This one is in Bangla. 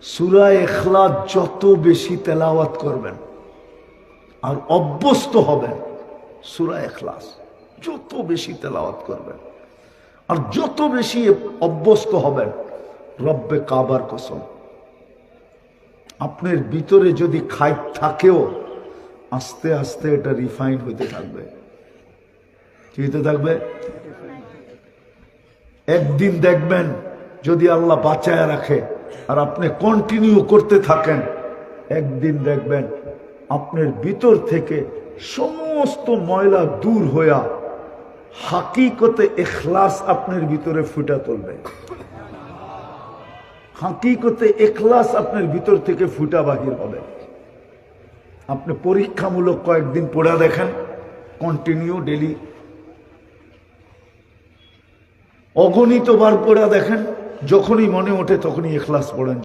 সূরা ইখলাস যত বেশি তেলাওয়াত করবেন আর অভ্যস্ত হবেন, সূরা ইখলাস যত বেশি তেলাওয়াত করবেন আর যত বেশি অভ্যস্ত হবেন, রব্বে কাবার কসম আপনার ভিতরে যদি খাইট থাকেও আস্তে আস্তে এটা রিফাইন হইতে থাকবে। কি হইতে থাকবে? একদিন দেখবেন যদি আল্লাহ বাঁচায় রাখে আর আপনি কন্টিনিউ করতে থাকেন, একদিন দেখবেন আপনার ভিতর থেকে সমস্ত ময়লা দূর হইয়া হাকিকতে ইখলাস আপনার ভিতরে ফুটা তুলবে। হাকিকতে ইখলাস আপনার ভিতর থেকে ফুটা বাহির হবে। আপনি পরীক্ষামূলক কয়েকদিন পড়া দেখেন, কন্টিনিউ ডেলি অগণিত বার পড়া দেখেন, যখনই মনে ওঠে তখনই ইখলাস পড়েন।